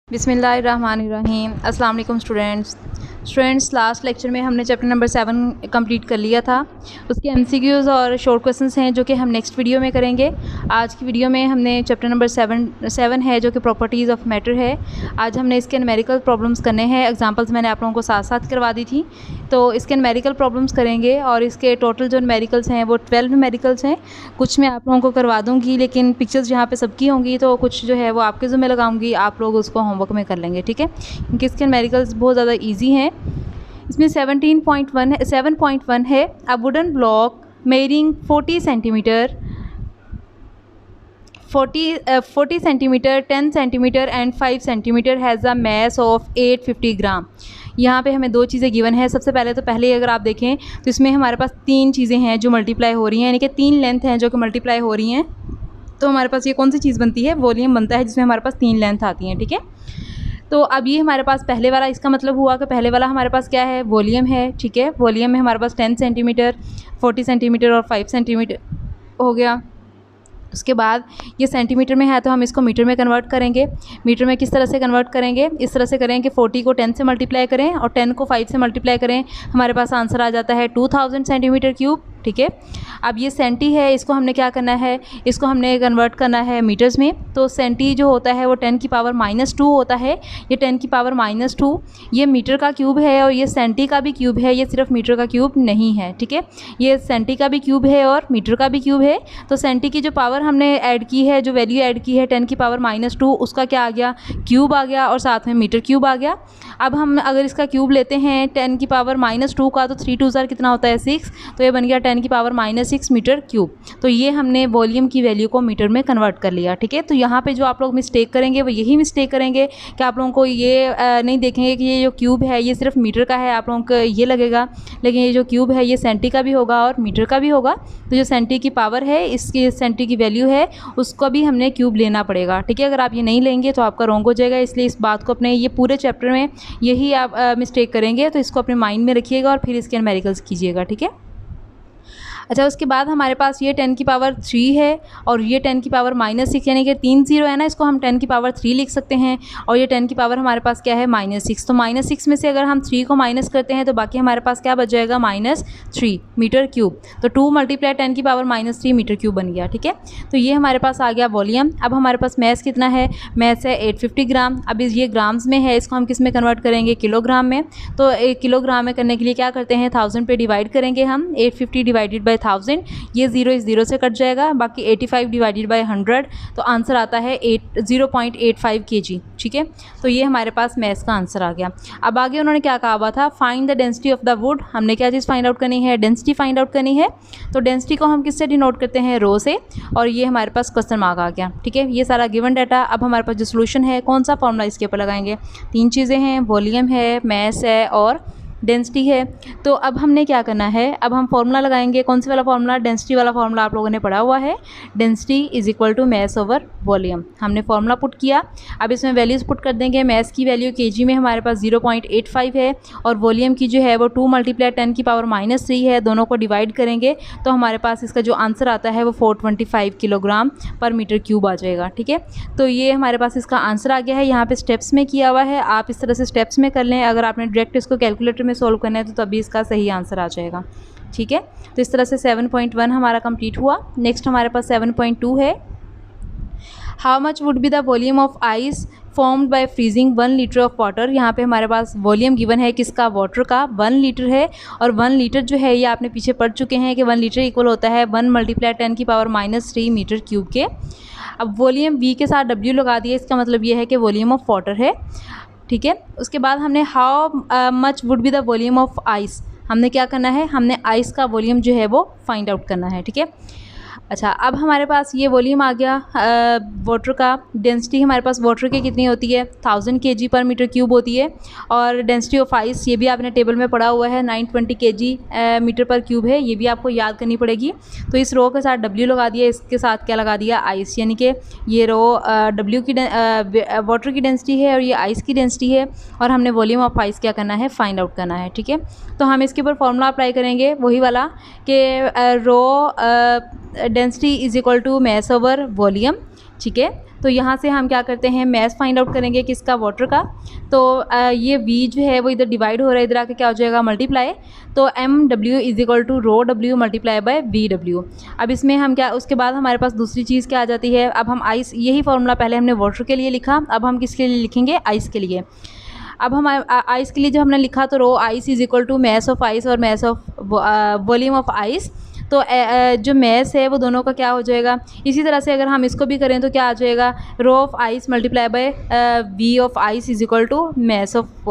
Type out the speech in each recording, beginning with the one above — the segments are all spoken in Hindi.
बिस्मिल्लाहिर्रहमानिर्रहीम। अस्सलाम वालेकुम स्टूडेंट्स, लास्ट लेक्चर में हमने चैप्टर नंबर 7 कंप्लीट कर लिया था। उसके एमसीक्यूज़ और शॉर्ट क्वेश्चंस हैं जो कि हम नेक्स्ट वीडियो में करेंगे। आज की वीडियो में हमने चैप्टर नंबर 7 है जो कि प्रॉपर्टीज़ ऑफ मैटर है। आज हमने इसके न्यूमेरिकल प्रॉब्लम्स करने हैं। एग्जांपल्स मैंने आप लोगों को साथ साथ करवा दी थी, तो इसके न्यूमेरिकल प्रॉब्लम्स करेंगे और इसके टोटल जो न्यूमेरिकल्स हैं वो 12 न्यूमेरिकल्स हैं। कुछ मैं आप लोगों को करवा दूँगी, लेकिन पिक्चर्स जहाँ पे सबकी होंगी तो कुछ जो है वो आपके ज़िम्मे लगाऊंगी, आप लोग उसको होमवर्क में कर लेंगे, ठीक है, क्योंकि इसके न्यूमेरिकल्स बहुत ज़्यादा ईजी हैं। इसमें 7.1 है। A wooden block measuring 40 centimetre 10 centimetre and 5 centimetre has a mass of 850 ग्राम। यहाँ पे हमें दो चीज़ें गिवन है। सबसे पहले अगर आप देखें तो इसमें हमारे पास तीन चीज़ें हैं जो मल्टीप्लाई हो रही हैं, यानी कि तीन लेंथ हैं जो कि मल्टीप्लाई हो रही हैं। तो हमारे पास ये कौन सी चीज़ बनती है? वॉल्यूम बनता है, जिसमें हमारे पास तीन लेंथ आती हैं, ठीक है। तो अब ये हमारे पास पहले वाला, इसका मतलब हुआ कि पहले वाला हमारे पास क्या है? वॉल्यूम है, ठीक है। वॉल्यूम में हमारे पास 10 सेंटीमीटर, 40 सेंटीमीटर और 5 सेंटीमीटर हो गया। उसके बाद ये सेंटीमीटर में है तो हम इसको मीटर में कन्वर्ट करेंगे। मीटर में किस तरह से कन्वर्ट करेंगे? इस तरह से करें कि 40 को 10 से मल्टीप्लाई करें और 10 को 5 से मल्टीप्लाई करें। हमारे पास आंसर आ जाता है 2000 सेंटीमीटर क्यूब, ठीक है। अब ये सेंटी है, इसको हमने क्या करना है? इसको हमने कन्वर्ट करना है मीटर्स में। तो सेंटी जो होता है वो 10 की पावर -2 होता है। ये 10 की पावर -2 ये मीटर का क्यूब है और ये सेंटी का भी क्यूब है, ये सिर्फ मीटर का क्यूब नहीं है, ठीक है। ये सेंटी का भी क्यूब है और मीटर का भी क्यूब है। तो सेंटी की जो पावर हमने ऐड की है, जो वैल्यू ऐड की है 10 की पावर -2, उसका क्या आ गया? क्यूब आ गया और साथ में मीटर क्यूब आ गया। अब हम अगर इसका क्यूब लेते हैं 10 की पावर -2 का, तो 3 2 कितना होता है? 6। तो ये बन गया 10 की पावर -6 मीटर क्यूब। तो ये हमने वॉल्यूम की वैल्यू को मीटर में कन्वर्ट कर लिया, ठीक है। तो यहाँ पे जो आप लोग मिस्टेक करेंगे वो यही मिस्टेक करेंगे कि आप लोगों को ये नहीं देखेंगे कि ये जो क्यूब है ये सिर्फ मीटर का है, आप लोगों को ये लगेगा, लेकिन ये जो क्यूब है ये सेंटी का भी होगा और मीटर का भी होगा। तो जो सेंटी की पावर है, इसकी सेंटी की वैल्यू है, उसको भी हमने क्यूब लेना पड़ेगा, ठीक है। अगर आप ये नहीं लेंगे तो आपका रॉन्ग हो जाएगा, इसलिए इस बात को अपने ये पूरे चैप्टर में यही आप मिस्टेक करेंगे, तो इसको अपने माइंड में रखिएगा और फिर इसके न्यूमेरिकल्स कीजिएगा, ठीक है। अच्छा, उसके बाद हमारे पास ये 10 की पावर 3 है और ये 10 की पावर -6, यानी कि 3 0 है ना, इसको हम 10 की पावर 3 लिख सकते हैं। और ये 10 की पावर हमारे पास क्या है? -6। तो -6 में से अगर हम 3 को माइनस करते हैं तो बाकी हमारे पास क्या बच जाएगा? -3 मीटर क्यूब। तो 2 × 10 की पावर -3 मीटर क्यूब बन गया, ठीक है। तो ये हमारे पास आ गया वॉल्यूम। अब हमारे पास मैस कितना है? मैस है 850 ग्राम। अब ये ग्राम्स में है, इसको हम किस में कन्वर्ट करेंगे? किलोग्राम में। तो 1 किलोग्राम में करने के लिए क्या करते हैं? 1000 पे डिवाइड करेंगे हम। 850 डिवाइडेड बाई 1000, ये 0 इस 0 से कट जाएगा, बाकी 85 डिवाइडेड बाई 100, तो आंसर आता है 0.85 kg, ठीक है। तो ये हमारे पास मैथ्स का आंसर आ गया। अब आगे उन्होंने क्या कहा हुआ था? Find the density of the wood. हमने क्या चीज़ फाइंड आउट करनी है? डेंसिटी फाइंड आउट करनी है। तो डेंसिटी को हम किससे डिनोट करते हैं? रो से। और ये हमारे पास क्वेश्चन मार्क आ गया, ठीक है। ये सारा गिवन डाटा। अब हमारे पास जो सोल्यूशन है, कौन सा फॉर्मूला इसके ऊपर लगाएंगे? तीन चीज़ें हैं, वॉल्यूम है, मैस है और डेंसिटी है। तो अब हमने क्या करना है? अब हम फॉर्मूला लगाएंगे। कौन सी वाला फॉर्मूला? डेंसिटी वाला फॉर्मूला आप लोगों ने पढ़ा हुआ है। Density is equal to mass over volume. हमने फॉर्मूला पुट किया। अब इसमें वैल्यूज़ पुट कर देंगे। मैस की वैल्यू केजी में हमारे पास 0.85 है और वॉल्यूम की जो है वो 2 × 10 की पावर -3 है। दोनों को डिवाइड करेंगे तो हमारे पास इसका जो आंसर आता है वो 425 किलोग्राम पर मीटर क्यूब आ जाएगा, ठीक है। तो ये हमारे पास इसका आंसर आ गया है। यहाँ पे स्टेप्स में किया हुआ है, आप इस तरह से स्टेप्स में कर लें। अगर आपने डायरेक्ट इसको कैलकुलेटर में सॉल्व करना है तो तभी इसका सही आंसर आ जाएगा, ठीक है। तो इस तरह से 7.1 हमारा कंप्लीट हुआ। नेक्स्ट हमारे पास 7.2 है। How much would be the volume of ice formed by freezing 1 litre of water. यहाँ पे हमारे पास वॉल्यूम गिवन है किसका? वाटर का। 1 लीटर है और 1 लीटर जो है ये आपने पीछे पढ़ चुके हैं कि 1 लीटर इक्वल होता है 1 × 10 की पावर -3 मीटर क्यूब के। अब वॉल्यूम V के साथ W लगा दिया, इसका मतलब ये है कि वॉल्यूम ऑफ वाटर है, ठीक है। उसके बाद हमने how much would be the volume of ice, हमने क्या करना है? हमने आइस का वॉल्यूम जो है वो फाइंड आउट करना है, ठीक है। अच्छा, अब हमारे पास ये वॉल्यूम आ गया वाटर का। डेंसिटी हमारे पास वाटर की कितनी होती है? 1000 kg पर मीटर क्यूब होती है। और डेंसिटी ऑफ आइस, ये भी आपने टेबल में पढ़ा हुआ है, 920 kg मीटर पर क्यूब है। ये भी आपको याद करनी पड़ेगी। तो इस रो के साथ W लगा दिया, इसके साथ क्या लगा दिया? आइस, यानी कि ये रो W की वाटर की डेंसिटी है और ये आइस की डेंसिटी है और हमने वॉल्यूम ऑफ आइस क्या करना है? फाइंड आउट करना है, ठीक है। तो हम इसके ऊपर फॉर्मूला अप्लाई करेंगे, वही वाला कि rho density is equal to mass over volume, ठीक है। तो यहाँ से हम क्या करते हैं, मैस फाइंड आउट करेंगे किसका, वाटर का। तो ये V जो है वो इधर डिवाइड हो रहा है, इधर आके क्या हो जाएगा, मल्टीप्लाई। तो MW is equal to rho W multiply by VW। अब इसमें हम क्या, उसके बाद हमारे पास दूसरी चीज़ क्या आ जाती है, अब हम आइस, यही फॉर्मूला पहले हमने वाटर के लिए लिखा, अब हम किसके लिए लिखेंगे, आइस के लिए। अब हम आइस के लिए जब हमने लिखा तो rho ice is equal to mass of ice और mass of volume of ice. तो जो मैस है वो दोनों का क्या हो जाएगा। इसी तरह से अगर हम इसको भी करें तो क्या आ जाएगा, rho of ice multiply by V of ice is equal to mass of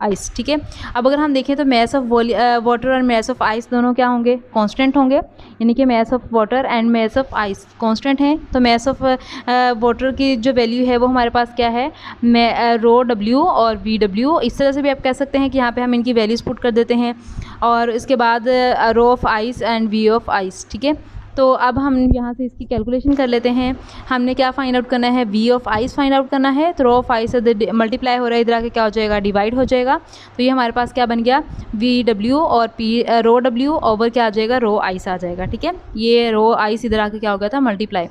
ice, ठीक है। अब अगर हम देखें तो मैस ऑफ वाटर और मैस ऑफ आइस दोनों क्या होंगे, कांस्टेंट होंगे, यानी कि mass of water and mass of ice constant हैं। तो मैस ऑफ वाटर की जो वैल्यू है वो हमारे पास क्या है, रो W और VW। इस तरह से भी आप कह सकते हैं कि यहाँ पे हम इनकी वैल्यूज़ पुट कर देते हैं, और इसके बाद rho of ice and V of ice, ठीक है। तो अब हम यहाँ से इसकी कैलकुलेशन कर लेते हैं। हमने क्या फाइंड आउट करना है, V of ice find out करना है। तो रो ऑफ आइस मल्टीप्लाई हो रहा है, इधर आके क्या हो जाएगा, डिवाइड हो जाएगा। तो ये हमारे पास क्या बन गया, VW और रो W ओवर क्या आ जाएगा, रो आइस आ जाएगा, ठीक है। ये रो आइस इधर आके क्या हो गया था, मल्टीप्लाई,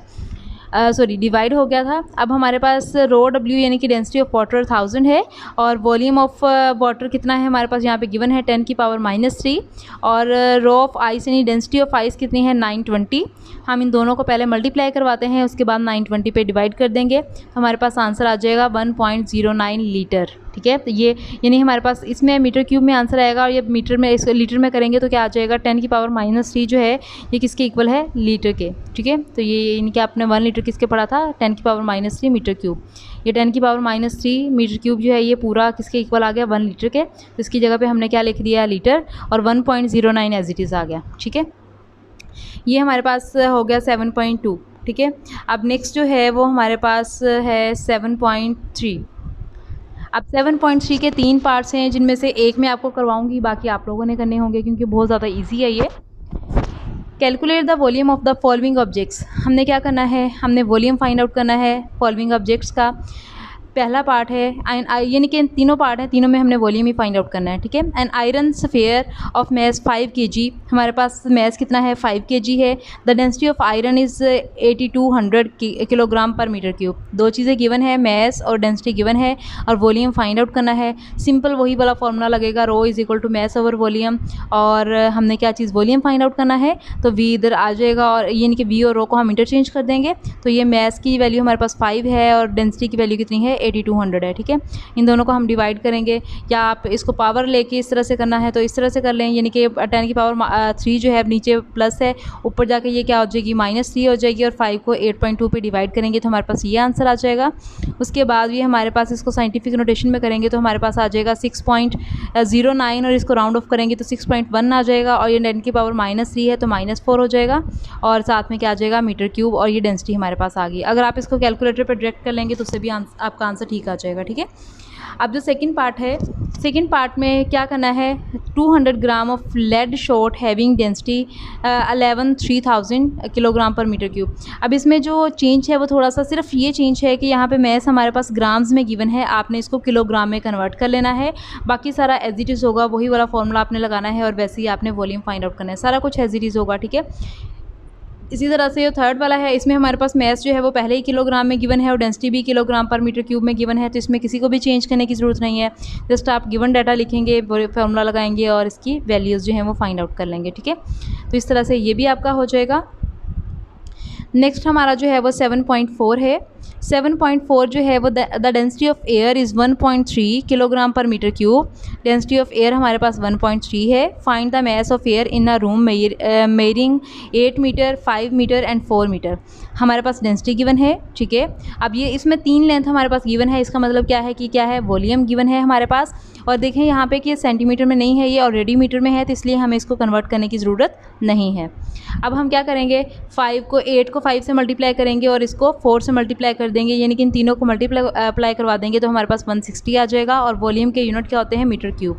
सॉरी डिवाइड हो गया था। अब हमारे पास रो W यानी कि डेंसिटी ऑफ वाटर 1000 है, और वॉल्यूम ऑफ वाटर कितना है हमारे पास यहाँ पे गिवन है 10⁻³ और रो ऑफ आइस यानी डेंसिटी ऑफ आइस कितनी है 920। हम इन दोनों को पहले मल्टीप्लाई करवाते हैं, उसके बाद 920 पे डिवाइड कर देंगे, तो हमारे पास आंसर आ जाएगा 1.09 लीटर, ठीक है। तो ये यानी हमारे पास इसमें मीटर क्यूब में आंसर आएगा, और ये मीटर में, इसको लीटर में करेंगे तो क्या आ जाएगा, 10⁻³ जो है ये किसके इक्वल है, लीटर के, ठीक है। तो ये यानी कि आपने 1 लीटर किसके पढ़ा था, 10⁻³ मीटर क्यूब। ये 10⁻³ मीटर क्यूब जो है ये पूरा किसके इक्वल आ गया, 1 लीटर के। तो इसकी जगह पे हमने क्या लिख दिया, लीटर, और 1.09 एज इट इज़ आ गया, ठीक है। ये हमारे पास हो गया 7.2, ठीक है। अब नेक्स्ट जो है वो हमारे पास है 7.3। अब 7.3 के 3 पार्ट्स हैं, जिनमें से एक मैं आपको करवाऊंगी, बाकी आप लोगों ने करने होंगे क्योंकि बहुत ज़्यादा इजी है ये। Calculate the volume of the following objects. हमने क्या करना है, हमने वॉल्यूम फाइंड आउट करना है फॉलोइंग ऑब्जेक्ट्स का। पहला पार्ट है यानी कि तीनों पार्ट हैं, तीनों में हमने वॉल्यूम ही फाइंड आउट करना है, ठीक है। An iron sphere of mass 5 kg, हमारे पास मैस कितना है 5 kg है। The density of iron is 8200 kilogram per metre cube. दो चीज़ें गिवन है, मैस और डेंसिटी गिवन है, और वॉल्यूम फाइंड आउट करना है। सिंपल वही वाला फॉर्मूला लगेगा, rho is equal to mass over volume, और हमने क्या चीज़ वॉल्यूम फाइंड आउट करना है, तो वी इधर आ जाएगा, और यानी कि वी और रो को हम इंटरचेंज कर देंगे। तो ये मैस की वैल्यू हमारे पास 5 है, और डेंसिटी की वैल्यू कितनी है 8200 है, ठीक है। इन दोनों को हम डिवाइड करेंगे, या आप इसको पावर लेके इस तरह से करना है तो इस तरह से कर लें, यानी कि 10⁻³ जो है नीचे प्लस है, ऊपर जाके ये क्या हो जाएगी -3 हो जाएगी, और 5 को 8.2 पे डिवाइड करेंगे तो हमारे पास ये आंसर आ जाएगा। उसके बाद ये हमारे पास इसको साइंटिफिक नोटेशन में करेंगे तो हमारे पास आ जाएगा 6.09, और इसको राउंड ऑफ करेंगे तो 6.1 आ जाएगा, और ये 10⁻³ है तो -4 हो जाएगा, और साथ में क्या आ जाएगा, मीटर क्यूब, और ये डेंसिटी हमारे पास आ गई। अगर आप इसको कैलकुलेटर पर डायरेक्ट कर लेंगे तो उससे भी आपका आंसर ठीक आ जाएगा, ठीक है। अब जो सेकंड पार्ट है, सेकंड पार्ट में क्या करना है, 200 gram of lead shot having density 3000 kilogram per metre cube. अब इसमें जो चेंज है वो थोड़ा सा, सिर्फ ये चेंज है कि यहाँ पे मैस हमारे पास ग्राम्स में गिवन है, आपने इसको किलोग्राम में कन्वर्ट कर लेना है। बाकी सारा एज इट इज़ होगा, वही वाला फॉर्मूला आपने लगाना है, और वैसे ही आपने वॉल्यूम फाइंड आउट करना है, सारा कुछ एज इट इज़ होगा, ठीक है। इसी तरह से जो थर्ड वाला है, इसमें हमारे पास मैस जो है वो पहले ही किलोग्राम में गिवन है, और डेंसिटी भी किलोग्राम पर मीटर क्यूब में गिवन है, तो इसमें किसी को भी चेंज करने की ज़रूरत नहीं है। जस्ट आप गिवन डाटा लिखेंगे, फॉर्मूला लगाएंगे, और इसकी वैल्यूज़ जो हैं वो फाइंड आउट कर लेंगे, ठीक है। तो इस तरह से ये भी आपका हो जाएगा। नेक्स्ट हमारा जो है वो 7.4 है। 7.4 जो है वो the density of air is 1.3 kilogram per metre cube. Density of air हमारे पास 1.3 है। Find the mass of air in a room measuring 8 metre, 5 metre and 4 metre. हमारे पास डेंसिटी गिवन है, ठीक है। अब ये इसमें 3 लेंथ हमारे पास गिवन है, इसका मतलब क्या है कि क्या है, वॉल्यूम गिवन है हमारे पास। और देखें यहाँ पे कि ये सेंटीमीटर में नहीं है, ये ऑलरेडी मीटर में है, तो इसलिए हमें इसको कन्वर्ट करने की ज़रूरत नहीं है। अब हम क्या करेंगे, 8 को 5 से मल्टीप्लाई करेंगे, और इसको 4 से मल्टीप्लाई कर देंगे, यानी कि इन तीनों को मल्टीप्लाई करवा देंगे तो हमारे पास 160 आ जाएगा। और वॉल्यूम के यूनिट क्या होते हैं, मीटर क्यूब।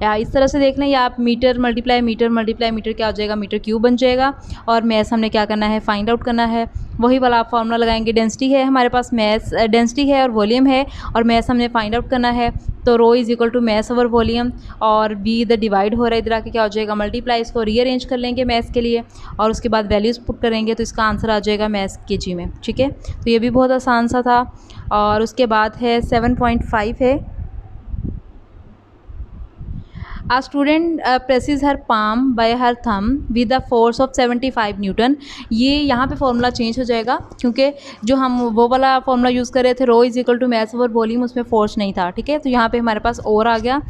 या इस तरह से देख लें, या आप मीटर मल्टीप्लाई मीटर क्या हो जाएगा, मीटर क्यूब बन जाएगा। और मैस हमने क्या करना है, फाइंड आउट करना है। वही वाला आप फार्मूला लगाएंगे, डेंसिटी है हमारे पास, मैस डेंसिटी है और वॉल्यूम है, और मैस हमने फाइंड आउट करना है। तो rho is equal to mass over volume, और बी इधर डिवाइड हो रहा है, इधर आके क्या हो जाएगा, मल्टीप्लाई। इसको रीअरेंज कर लेंगे मैस के लिए और उसके बाद वैल्यूज़ पुट करेंगे, तो इसका आंसर आ जाएगा मैस केजी में। ठीक है, तो ये भी बहुत आसान सा था। और उसके बाद है 7.5 है, A student presses her palm by her thumb with a force of 75 Newton. ये यहाँ पे फॉर्मूला चेंज हो जाएगा, क्योंकि जो हम वो वाला फॉर्मूला यूज़ कर रहे थे, rho is equal to mass over volume, उसमें फोर्स नहीं था। ठीक है, तो यहाँ पे हमारे पास और आ गया,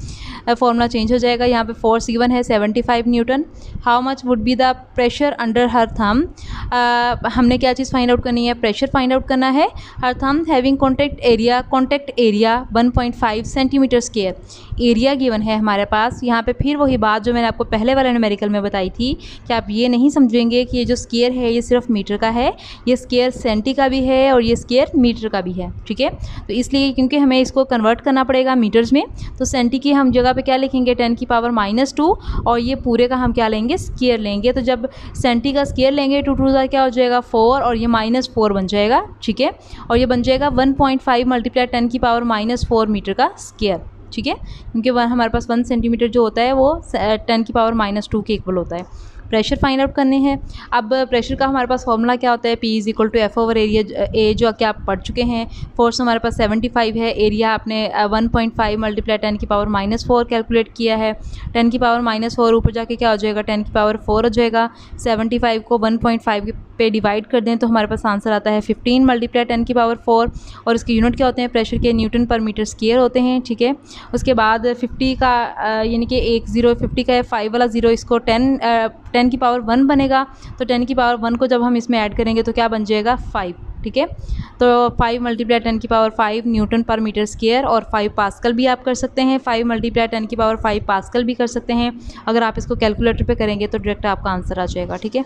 फॉर्मूला चेंज हो जाएगा। यहाँ पे फोर्स गिवन है 75 Newton. How much would be the pressure under her thumb. हमने क्या चीज़ फाइंड आउट करनी है, प्रेशर फाइंड आउट करना है। हर thumb having contact area 1.5 centimetre square. Area given है हमारे पास। यहाँ पे फिर वही बात जो मैंने आपको पहले वाले न्यूमेरिकल में बताई थी कि आप ये नहीं समझेंगे कि ये जो स्क्वायर है ये सिर्फ मीटर का है, ये स्क्वायर सेंटी का भी है और ये स्क्वायर मीटर का भी है। ठीक है, तो इसलिए क्योंकि हमें इसको कन्वर्ट करना पड़ेगा मीटर्स में, तो सेंटी की हम जगह पे क्या लिखेंगे, 10⁻⁻2, और ये पूरे का हम क्या लेंगे, स्क्वायर लेंगे। तो जब सेंटी का स्क्वायर लेंगे 2 टू क्या हो जाएगा 4, और ये -4 बन जाएगा। ठीक है, और ये बन जाएगा 1.5 मल्टीप्लाई 10⁻⁻4 मीटर का स्क्वायर। ठीक है, क्योंकि हमारे पास 1 सेंटीमीटर जो होता है वो 10⁻⁻2 के इक्वल होता है। प्रेशर फाइंड आउट करने हैं। अब प्रेशर का हमारे पास फॉर्मूला क्या होता है, P is equal to F over area, A जो कि आप पढ़ चुके हैं। फोर्स हमारे पास 75 है, एरिया आपने 1.5 मल्टीप्लाई 10⁻⁻4 कैलकुलेट किया है। 10⁻⁻4 ऊपर जाके क्या हो जाएगा, 10⁻4 हो जाएगा। 75 को 1.5 पे डिवाइड कर दें तो हमारे पास आंसर आता है 15 मल्टीप्लाई 10⁻4, और इसके यूनिट क्या होते हैं, प्रेशर के न्यूटन पर मीटर स्क्वायर होते हैं। ठीक है, उसके बाद 50 का यानी कि 1 0 50 का है, 5 वाला 0 इसको 10⁻1 बनेगा। तो 10⁻1 को जब हम इसमें ऐड करेंगे तो क्या बन जाएगा, 5। ठीक है, तो 5 मल्टीप्लाई 10⁻5 न्यूटन पर मीटर स्क्वायर, और 5 पास्कल भी आप कर सकते हैं, 5 मल्टीप्लाई 10⁻5 पास्कल भी कर सकते हैं। अगर आप इसको कैलकुलेटर पे करेंगे तो डायरेक्ट आपका आंसर आ जाएगा। ठीक है,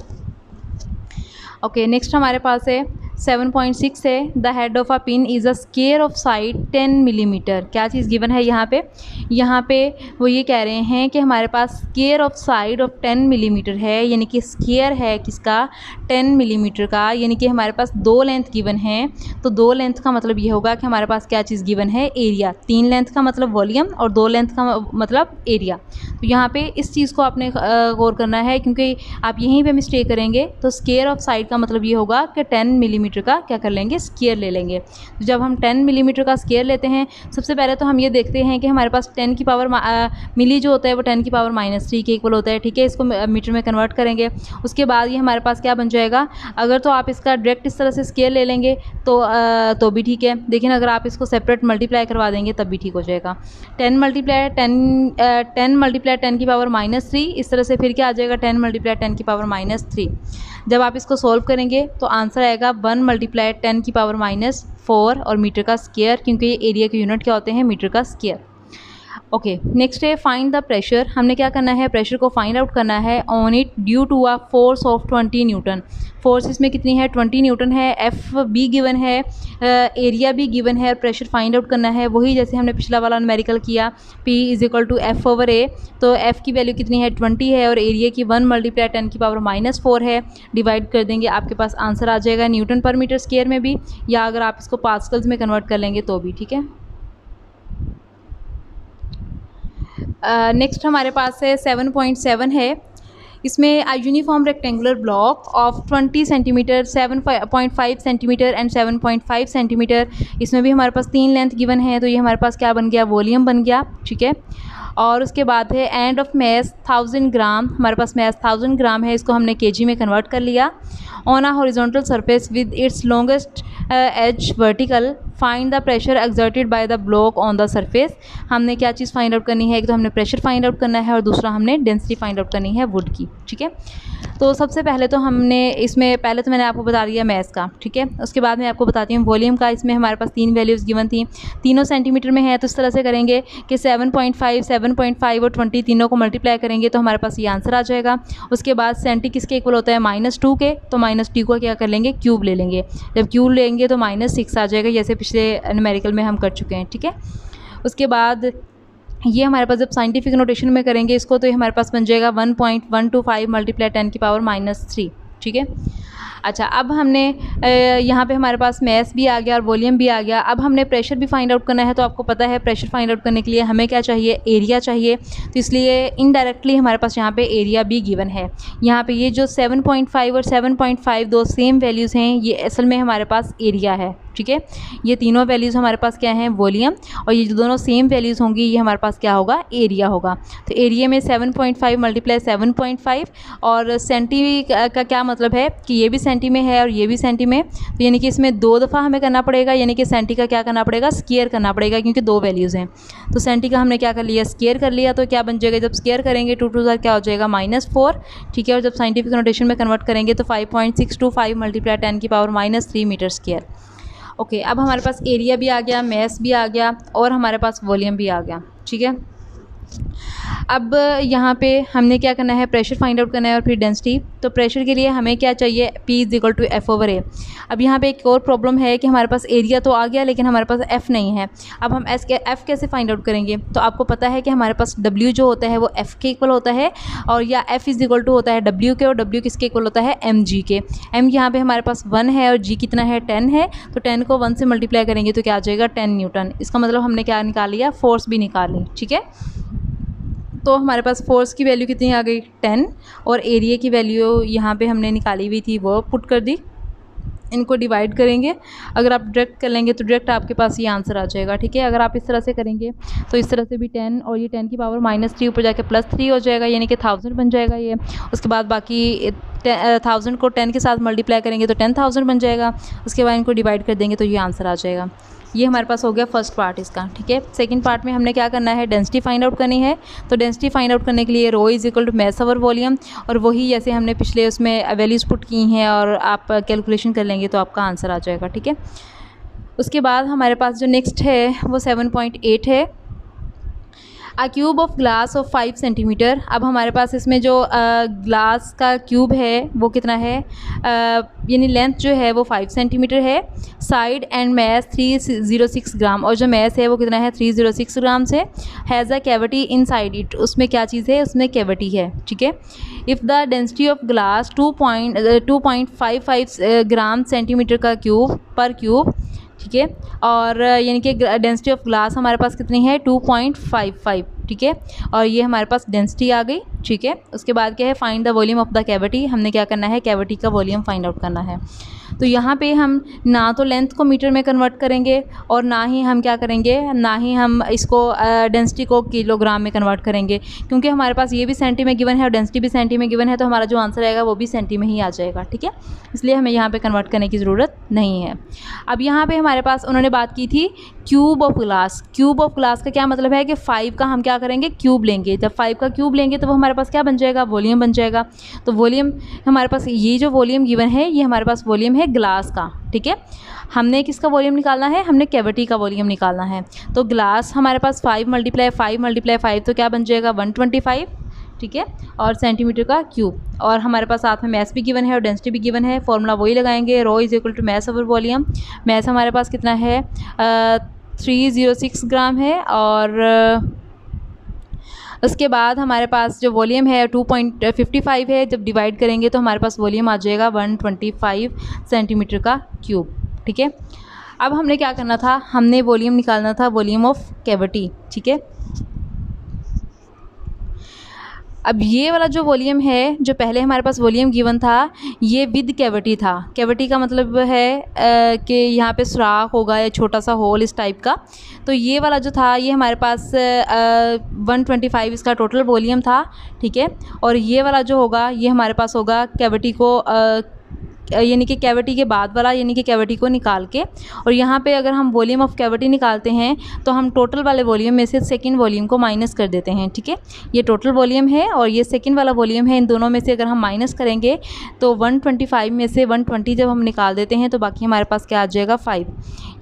ओके, नेक्स्ट हमारे पास है 7.6 है, the head of a pin is a square of side 10 millimetre. क्या चीज़ गिवन है यहाँ पे वो ये कह रहे हैं कि हमारे पास square of side of 10 millimetre है, यानी कि स्क्वायर है किसका, 10 मिलीमीटर का, यानी कि हमारे पास 2 लेंथ गिवन है। तो 2 लेंथ का मतलब ये होगा कि हमारे पास क्या चीज़ गिवन है, एरिया। 3 लेंथ का मतलब वॉल्यूम और 2 लेंथ का मतलब एरिया। तो यहाँ पे इस चीज़ को आपने गौर करना है, क्योंकि आप यहीं पे मिस्टेक करेंगे। तो स्क्वायर ऑफ साइड का मतलब ये होगा कि 10 मिलीमीटर का क्या कर लेंगे, स्क्वायर ले लेंगे। तो जब हम 10 मिलीमीटर का स्क्वायर लेते हैं, सबसे पहले तो हम ये देखते हैं कि हमारे पास 10 की पावर मिली जो होता है वो 10⁻³ के इक्वल होता है। ठीक है, इसको मीटर में कन्वर्ट करेंगे। उसके बाद ये हमारे पास क्या बन जाएगा, अगर तो आप इसका डायरेक्ट इस तरह से स्क्वायर ले लेंगे तो भी ठीक है, लेकिन अगर आप इसको सेपरेट मल्टीप्लाई करवा देंगे तब भी ठीक हो जाएगा। 10 मल्टीप्लाई 10⁻³ इस तरह से फिर क्या आ जाएगा, 10 मल्टीप्लाई 10⁻³ जब आप इसको सॉल्व करेंगे तो आंसर आएगा 1 मल्टीप्लाई 10⁻⁴ और मीटर का स्क्वायर, क्योंकि ये एरिया के यूनिट क्या होते हैं, मीटर का स्क्वायर। ओके, नेक्स्ट है फाइंड द प्रेशर। हमने क्या करना है, प्रेशर को फाइंड आउट करना है on it due to a force of 20 newton. Force इसमें कितनी है, 20 न्यूटन है। एफ भी गिवन है, एरिया भी गिवन है, और प्रेशर फाइंड आउट करना है वही जैसे हमने पिछला वाला न्यूमेरिकल किया, P is equal to F over A. तो एफ़ की वैल्यू कितनी है, 20 है, और एरिया की 1 मल्टीप्लाई 10⁻⁻4 है। डिवाइड कर देंगे, आपके पास आंसर आ जाएगा न्यूटन पर मीटर स्क्वायर में भी, या अगर आप इसको पास्कल्स में कन्वर्ट कर लेंगे तो भी ठीक है। नेक्स्ट हमारे पास है 7.7 है। इसमें a uniform rectangular block of 20 centimetre, 7.5 centimetre and 7.5 centimetre. इसमें भी हमारे पास 3 लेंथ गिवन है, तो ये हमारे पास क्या बन गया, वॉल्यूम बन गया। ठीक है, और उसके बाद है एंड ऑफ मैस 1000 ग्राम। हमारे पास मैस 1000 ग्राम है, इसको हमने केजी में कन्वर्ट कर लिया। On a horizontal surface with its longest edge vertical, find the pressure exerted by the block on the surface. हमने क्या चीज़ फाइंड आउट करनी है, एक तो हमने प्रेशर फाइंड आउट करना है और दूसरा हमने डेंसिटी फाइंड आउट करनी है वुड की। ठीक है, तो सबसे पहले तो हमने इसमें पहले तो मैंने आपको बता दिया मैस का। ठीक है, उसके बाद मैं आपको बताती हूँ वॉल्यूम का। इसमें हमारे पास 3 वैल्यूज़ गिवन थी, तीनों सेंटीमीटर में है। तो इस तरह से करेंगे कि 7.5, 7.5 और 20 तीनों को मल्टीप्लाई करेंगे तो हमारे पास ये आंसर आ जाएगा। उसके बाद सेंटी किसके इक्वल होता है, -2 के, तो -2 को क्या कर लेंगे, क्यूब ले लेंगे। जब क्यूब लेंगे तो -6 आ जाएगा, जैसे पिछले न्यूमेरिकल में हम कर चुके हैं। ठीक है, उसके बाद ये हमारे पास जब साइंटिफिक नोटेशन में करेंगे इसको, तो ये हमारे पास बन जाएगा 1.125 मल्टीप्लाई 10 की पावर -3, ठीक है। अच्छा, अब हमने यहाँ पे हमारे पास मैस भी आ गया और वॉल्यूम भी आ गया। अब हमने प्रेशर भी फाइंड आउट करना है, तो आपको पता है प्रेशर फाइंड आउट करने के लिए हमें क्या चाहिए, एरिया चाहिए। तो इसलिए इनडायरेक्टली हमारे पास यहाँ पे एरिया भी गिवन है। यहाँ पे ये जो 7.5 और 7.5 दो सेम वैल्यूज़ हैं, ये असल में हमारे पास एरिया है, ठीक है। ये तीनों वैल्यूज़ हमारे पास क्या हैं, वॉल्यूम, और ये जो दोनों सेम वैल्यूज़ होंगी ये हमारे पास क्या होगा, एरिया होगा। तो एरिया में 7.5 मल्टीप्लाई 7.5, और सेंटी का क्या मतलब है कि ये भी सेंटी में है और ये भी सेंटी में, तो यानी कि इसमें 2 दफ़ा हमें करना पड़ेगा, यानी कि सेंटी का क्या करना पड़ेगा, स्क्वायर करना पड़ेगा, क्योंकि 2 वैल्यूज़ हैं। तो सेंटी का हमने क्या कर लिया, स्क्वायर कर लिया। तो क्या बन जाएगा, जब स्क्वायर करेंगे 2 2 क्या हो जाएगा, -4, ठीक है। और जब साइंटिफिक नोटेशन में कन्वर्ट करेंगे तो 5.625 मल्टीप्लाई 10 की पावर -3 मीटर स्क्वायर। ओके, अब हमारे पास एरिया भी आ गया, मैस भी आ गया, और हमारे पास वॉल्यूम भी आ गया, ठीक है। अब यहाँ पे हमने क्या करना है, प्रेशर फाइंड आउट करना है और फिर डेंसिटी। तो प्रेशर के लिए हमें क्या चाहिए, P = F/A। अब यहाँ पे एक और प्रॉब्लम है कि हमारे पास एरिया तो आ गया लेकिन हमारे पास F नहीं है। अब हम F कैसे फाइंड आउट करेंगे, तो आपको पता है कि हमारे पास W जो होता है वो F के इक्वल होता है, और या F = होता है W के, और W किसके इक्वल होता है, mg के। m यहाँ पे हमारे पास 1 है और g कितना है, 10 है। तो 10 को 1 से मल्टीप्लाई करेंगे तो क्या आ जाएगा, 10 न्यूटन। इसका मतलब हमने क्या निकाल लिया, फोर्स भी निकाल ली, ठीक है। तो हमारे पास फोर्स की वैल्यू कितनी आ गई, 10, और एरिया की वैल्यू यहाँ पे हमने निकाली हुई थी वो पुट कर दी। इनको डिवाइड करेंगे, अगर आप डायरेक्ट कर लेंगे तो डायरेक्ट आपके पास ये आंसर आ जाएगा, ठीक है। अगर आप इस तरह से करेंगे तो इस तरह से भी 10 और ये 10 की पावर -3 ऊपर जाके +3 हो जाएगा, यानी कि 1000 बन जाएगा ये। उसके बाद बाकी 1000 को 10 के साथ मल्टीप्लाई करेंगे तो 10,000 बन जाएगा। उसके बाद इनको डिवाइड कर देंगे तो ये आंसर आ जाएगा। ये हमारे पास हो गया फर्स्ट पार्ट इसका, ठीक है। सेकंड पार्ट में हमने क्या करना है, डेंसिटी फाइंड आउट करनी है। तो डेंसिटी फाइंड आउट करने के लिए ρ = मैस ओवर वॉल्यूम, और वही जैसे हमने पिछले उसमें वैल्यूज़ पुट की हैं और आप कैलकुलेशन कर लेंगे तो आपका आंसर आ जाएगा, ठीक है। उसके बाद हमारे पास जो नेक्स्ट है वो 7.8 है। अ cube of glass of 5 centimetre. अब हमारे पास इसमें जो ग्लास का क्यूब है वो कितना है, यानी लेंथ जो है वो 5 सेंटीमीटर है, साइड एंड मैस 306 ग्राम, और जो मैस है वो कितना है, 306 ग्राम से। Has a cavity inside it, उसमें क्या चीज़ है, उसमें कैविटी है, ठीक है। If the density of glass 2.55 gram centimetre का क्यूब पर क्यूब, ठीक है। और यानी कि डेंसिटी ऑफ ग्लास हमारे पास कितनी है, 2.55, ठीक है। और ये हमारे पास डेंसिटी आ गई, ठीक है। उसके बाद क्या है, find the volume of the cavity. हमने क्या करना है, कैविटी का वॉल्यूम फाइंड आउट करना है। तो यहाँ पे हम ना तो लेंथ को मीटर में कन्वर्ट करेंगे और ना ही हम क्या करेंगे, ना ही हम इसको डेंसिटी को किलोग्राम में कन्वर्ट करेंगे, क्योंकि हमारे पास ये भी सेंटी में गिवन है और डेंसिटी भी सेंटी में गिवन है, तो हमारा जो आंसर आएगा वो भी सेंटी में ही आ जाएगा, ठीक है। इसलिए हमें यहाँ पे कन्वर्ट करने की ज़रूरत नहीं है। अब यहाँ पे हमारे पास उन्होंने बात की थी cube of glass. Cube of glass का क्या मतलब है कि 5 का हम क्या करेंगे, क्यूब लेंगे। जब 5 का क्यूब लेंगे तो वो हमारे पास क्या बन जाएगा, वॉल्यूम बन जाएगा। तो वॉल्यूम हमारे पास, ये जो वॉल्यूम गिवन है ये हमारे पास वॉल्यूम है ग्लास का, ठीक है। हमने किसका वॉल्यूम निकालना है, हमने कैविटी का वॉल्यूम निकालना है। तो ग्लास हमारे पास 5 × 5 तो क्या बन जाएगा, 125, ठीक है, और सेंटीमीटर का क्यूब। और हमारे पास साथ में मैस भी गिवन है और डेंसिटी भी गिवन है। फॉर्मूला वही लगाएंगे, ρ = मैस ओवर वॉल्यूम। मैस हमारे पास कितना है, 306 ग्राम है, और उसके बाद हमारे पास जो वॉल्यूम है 2.55 है। जब डिवाइड करेंगे तो हमारे पास वॉल्यूम आ जाएगा 125 सेंटीमीटर का क्यूब, ठीक है। अब हमने क्या करना था, हमने वॉल्यूम निकालना था, वॉल्यूम ऑफ कैविटी, ठीक है। अब ये वाला जो वॉल्यूम है, जो पहले हमारे पास वॉल्यूम गिवन था, ये विद कैविटी था। कैविटी का मतलब है कि यहाँ पे सुराख होगा या छोटा सा होल इस टाइप का। तो ये वाला जो था ये हमारे पास 125 इसका टोटल वॉल्यूम था, ठीक है। और ये वाला जो होगा ये हमारे पास होगा कैविटी को यानी कि कैविटी के बाद वाला, यानी कि कैविटी को निकाल के। और यहाँ पे अगर हम वॉल्यूम ऑफ कैविटी निकालते हैं तो हम टोटल वाले वॉल्यूम में से सेकंड वॉल्यूम को माइनस कर देते हैं, ठीक है। ये टोटल वॉल्यूम है और ये सेकंड वाला वॉल्यूम है। इन दोनों में से अगर हम माइनस करेंगे तो 125 में से 120 जब हम निकाल देते हैं तो बाकी हमारे पास क्या आ जाएगा, 5।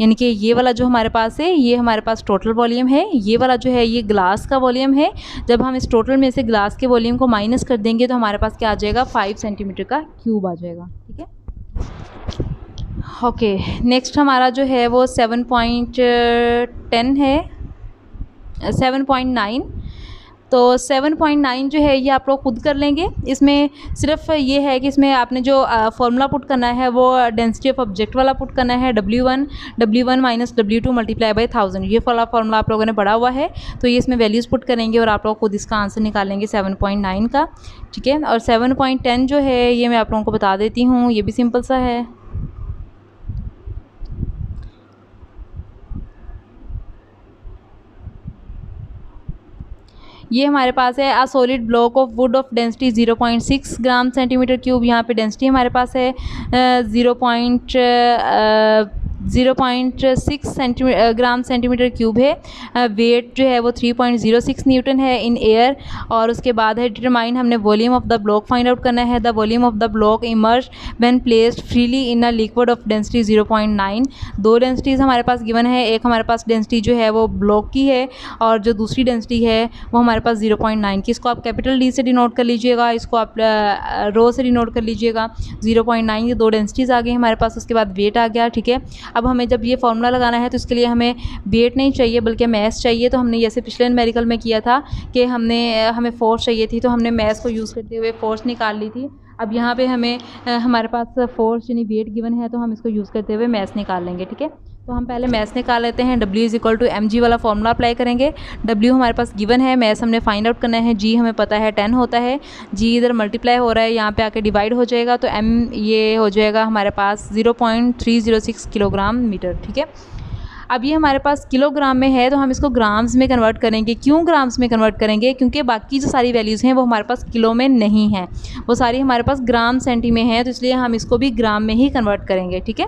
यानी कि ये वाला जो हमारे पास है ये हमारे पास टोटल वॉल्यूम है। ये वाला जो है ये ग्लास का वॉल्यूम है। जब हम इस टोटल में से ग्लास के वॉल्यूम को माइनस कर देंगे तो हमारे पास क्या आ जाएगा, 5 सेंटीमीटर का क्यूब आ जाएगा, ठीक है। ओके, नेक्स्ट हमारा जो है वो 7.10 है। 7.9। तो 7.9 जो है ये आप लोग खुद कर लेंगे। इसमें सिर्फ ये है कि इसमें आपने जो फॉर्मूला पुट करना है वो डेंसिटी ऑफ ऑब्जेक्ट वाला पुट करना है, W1 minus W2 multiply by 1000। ये वाला फॉर्मूला आप लोगों ने पढ़ा हुआ है। तो ये इसमें वैल्यूज़ पुट करेंगे और आप लोग खुद इसका आंसर निकालेंगे 7.9 का, ठीक है। और 7.10 जो है ये मैं आप लोगों को बता देती हूँ, ये भी सिंपल सा है। ये हमारे पास है, a solid block of would of density 0.6 gram centimetre cube. यहाँ पे डेंसिटी हमारे पास है 0.6 ग्राम सेंटीमीटर क्यूब है। वेट जो है वो 3.06 न्यूटन है इन एयर। और उसके बाद है डिटरमाइन, हमने volume of the block find out करना है। The volume of the block emerge when placed freely in a liquid of density 0.9। दो डेंसिटीज़ हमारे पास गिवन है, एक हमारे पास डेंसिटी जो है वो ब्लॉक की है और जो दूसरी डेंसिटी है वो हमारे पास 0.9 की। इसको आप कैपिटल डी से डिनोट कर लीजिएगा, इसको आप रो से डिनोट कर लीजिएगा। 0.9 ये दो डेंसिटीज़ आ गई हमारे पास। उसके बाद वेट आ गया, ठीक है। अब हमें जब ये फार्मूला लगाना है तो इसके लिए हमें वेट नहीं चाहिए बल्कि मैस चाहिए। तो हमने जैसे पिछले न्यूमेरिकल में किया था कि हमें फोर्स चाहिए थी, तो हमने मैस को यूज़ करते हुए फोर्स निकाल ली थी। अब यहाँ पे हमें हमारे पास फोर्स यानी वेट गिवन है, तो हम इसको यूज़ करते हुए मैस निकाल लेंगे, ठीक है। तो हम पहले मैस निकाल लेते हैं। W = mg वाला फॉर्मूला अप्लाई करेंगे। W हमारे पास गिवन है, मैस हमने फाइंड आउट करना है। G हमें पता है 10 होता है। G इधर मल्टीप्लाई हो रहा है, यहाँ पे आके डिवाइड हो जाएगा, तो M ये हो जाएगा हमारे पास 0.306 किलोग्राम मीटर, ठीक है। अब ये हमारे पास किलोग्राम में है, तो हम इसको ग्राम्स में कन्वर्ट करेंगे। क्यों ग्राम्स में कन्वर्ट करेंगे? क्योंकि बाकी जो सारी वैल्यूज़ हैं वो हमारे पास किलो में नहीं है, वो सारी हमारे पास ग्राम सेंटी में है, तो इसलिए हम इसको भी ग्राम में ही कन्वर्ट करेंगे, ठीक है।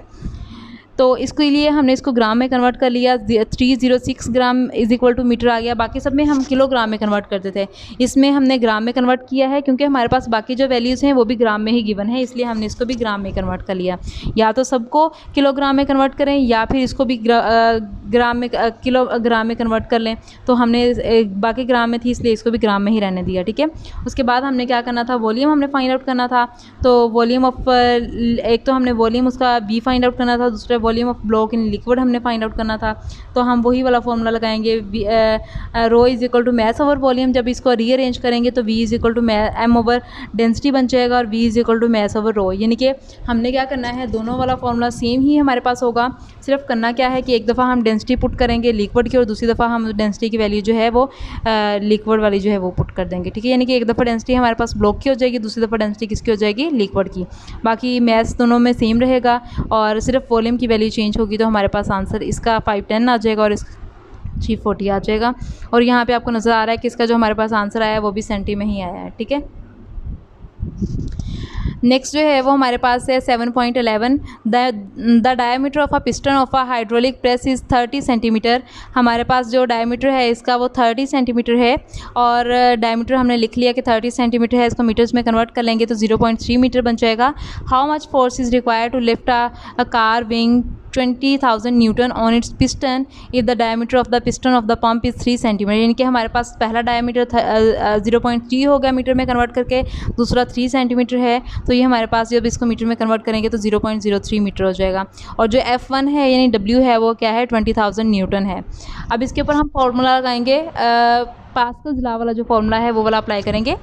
तो इसके लिए हमने इसको ग्राम में कन्वर्ट कर लिया। 306 gram is equal to metre आ गया। बाकी सब में हम किलोग्राम में कन्वर्ट करते थे, इसमें हमने ग्राम में कन्वर्ट किया है क्योंकि हमारे पास बाकी जो वैल्यूज़ हैं वो भी ग्राम में ही गिवन है, इसलिए हमने इसको भी ग्राम में कन्वर्ट कर लिया। या तो सबको किलोग्राम में कन्वर्ट करें या फिर इसको भी किलोग्राम में कन्वर्ट कर लें। तो हमने बाकी ग्राम में थी इसलिए इसको भी ग्राम में ही रहने दिया, ठीक है। उसके बाद हमने क्या करना था, वॉल्यूम हमने फाइंड आउट करना था। तो वॉल्यूम ऑफ एक तो हमने वॉल्यूम उसका V फाइंड आउट करना था, दूसरा volume of block in liquid हमने फाइंड आउट करना था। तो हम वही वाला फॉर्मूला लगाएंगे, rho is equal to mass over volume. जब इसको रीअरेंज करेंगे तो V is equal to M over density बन जाएगा और V is equal to mass over rho. यानी कि हमने क्या करना है, दोनों वाला फॉर्मूला सेम ही हमारे पास होगा। सिर्फ करना क्या है कि एक दफ़ा हम डेंसिटी पुट करेंगे लिक्विड की और दूसरी दफ़ा हम डेंसिटी की वैल्यू जो है वो लिक्विड वाली जो है वो पुट कर देंगे, ठीक है। यानी कि एक दफ़ा डेंसिटी हमारे पास ब्लॉक की हो जाएगी, दूसरी दफ़ा डेंसिटी किसकी हो जाएगी, लिक्विड की। बाकी मैथ्स दोनों में सेम रहेगा और सिर्फ वॉल्यूम की वैल्यू चेंज होगी। तो हमारे पास आंसर इसका 510 आ जाएगा और इसका 340 आ जाएगा। और यहाँ पे आपको नज़र आ रहा है कि इसका जो हमारे पास आंसर आया है वो भी सेंटी में ही आया है, ठीक है। नेक्स्ट जो है वो हमारे पास है 7.11। The diameter of a piston of a hydraulic press is 30 centimetre. हमारे पास जो डायमीटर है इसका वो 30 सेंटीमीटर है और डायमीटर हमने लिख लिया कि 30 सेंटीमीटर है, इसको मीटर्स में कन्वर्ट कर लेंगे तो 0.3 मीटर बन जाएगा। How much force is required to lift a car weighing 20,000 newton on its piston if the diameter of the piston of the pump is 3 centimetre. यानी कि हमारे पास पहला डायमीटर 0.3 हो गया मीटर में कन्वर्ट करके, दूसरा 3 सेंटीमीटर है। तो ये हमारे पास जब इसको मीटर में कन्वर्ट करेंगे तो 0.03 मीटर हो जाएगा। और जो F1 है यानी W है वो क्या है, 20,000 न्यूटन है। अब इसके ऊपर हम फॉर्मूला लगाएंगे, पास्कल्स लॉ वाला जो फॉर्मूला है वो वाला अप्लाई करेंगे।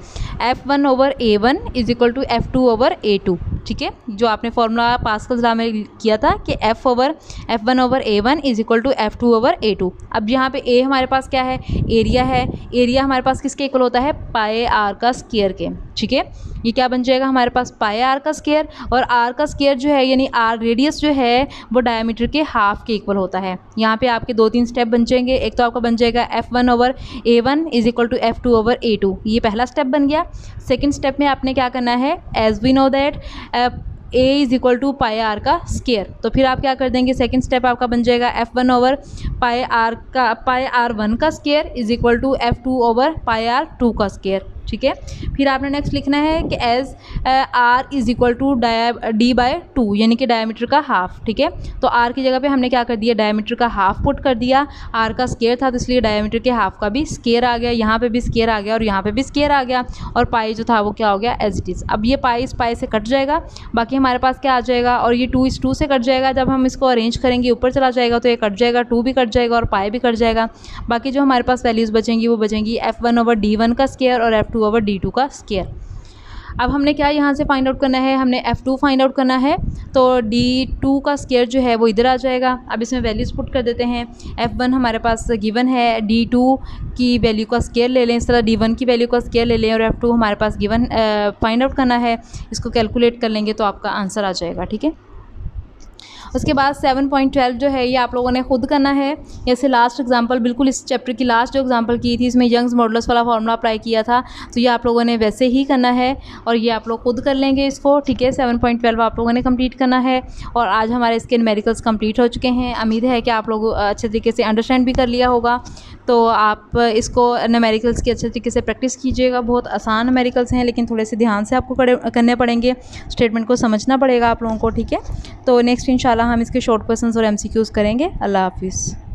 F1/A1 is equal to F2/A2, ठीक है। जो आपने फॉर्मूला पास्कल्स लॉ में किया था कि F1/A1 is equal to F2/A2। अब यहाँ पे A हमारे पास क्या है, एरिया है। एरिया हमारे पास किसके इक्वल होता है, पाए आर का स्क्वायर के, ठीक है। ये क्या बन जाएगा हमारे पास, पाए आर का स्क्वायर। और आर का स्क्वायर जो है यानी आर रेडियस जो है वो डायमीटर के हाफ के इक्वल होता है। यहाँ पे आपके 2-3 स्टेप बन जाएंगे। एक तो आपका बन जाएगा F1/A1 is equal to F2/A2, ये पहला स्टेप बन गया। सेकेंड स्टेप में आपने क्या करना है, as we know that A is equal to pi r का स्क्वायर। तो फिर आप क्या कर देंगे, सेकंड स्टेप आपका बन जाएगा F1/पाए आर1 का स्क्वायर इज इक्वल टू F2/पाए आर2 का स्क्वायर। ठीक है। फिर आपने नेक्स्ट लिखना है कि as r is equal to D/2 यानी कि डायमीटर का हाफ, ठीक है। तो आर की जगह पे हमने क्या कर दिया, डायमीटर का हाफ पुट कर दिया। आर का स्केयर था तो इसलिए डायमीटर के हाफ का भी स्केयर आ गया, यहाँ पे भी स्केयर आ गया और यहाँ पे भी स्केयर आ गया, और पाई जो था वो क्या हो गया, एज इट इज़। अब ये पाई इस पाई से कट जाएगा, बाकी हमारे पास क्या आ जाएगा, और ये 2:2 से कट जाएगा। जब हम इसको अरेंज करेंगे ऊपर चला जाएगा तो ये कट जाएगा, 2 भी कट जाएगा और पाई भी कट जाएगा। बाकी जो हमारे पास वैल्यूज़ बचेंगी वो बचेंगी F1/D1 का स्केयर और F2/D2 का स्केयर। अब हमने क्या यहाँ से फाइंड आउट करना है, हमने F2 फाइंड आउट करना है। तो D2 का स्केयर जो है वो इधर आ जाएगा। अब इसमें वैल्यूज़ पुट कर देते हैं। F1 हमारे पास गिवन है, D2 की वैल्यू का स्केयर ले लें, इस तरह D1 की वैल्यू का स्केयर ले लें, और F2 हमारे पास गिवन फाइंड आउट करना है। इसको कैलकुलेट कर लेंगे तो आपका आंसर आ जाएगा, ठीक है। उसके बाद 7.12 जो है ये आप लोगों ने खुद करना है। जैसे लास्ट एग्जांपल, बिल्कुल इस चैप्टर की लास्ट जो एग्जांपल की थी, इसमें यंग्स मॉडुलस वाला फार्मूला अप्लाई किया था, तो ये आप लोगों ने वैसे ही करना है और ये आप लोग खुद कर लेंगे इसको, ठीक है। 7.12 आप लोगों ने कंप्लीट करना है। और आज हमारे इसके न्यूमेरिकल्स कंप्लीट हो चुके हैं। उम्मीद है कि आप लोग अच्छे तरीके से अंडरस्टैंड भी कर लिया होगा। तो आप इसको न्यूमेरिकल्स की अच्छे तरीके से प्रैक्टिस कीजिएगा। बहुत आसान न्यूमेरिकल्स हैं लेकिन थोड़े से ध्यान से आपको करने पड़ेंगे, स्टेटमेंट को समझना पड़ेगा आप लोगों को, ठीक है। तो नेक्स्ट इंशाल्लाह हम इसके शॉर्ट क्वेश्चंस और MCQs करेंगे। अल्लाह हाफिज़।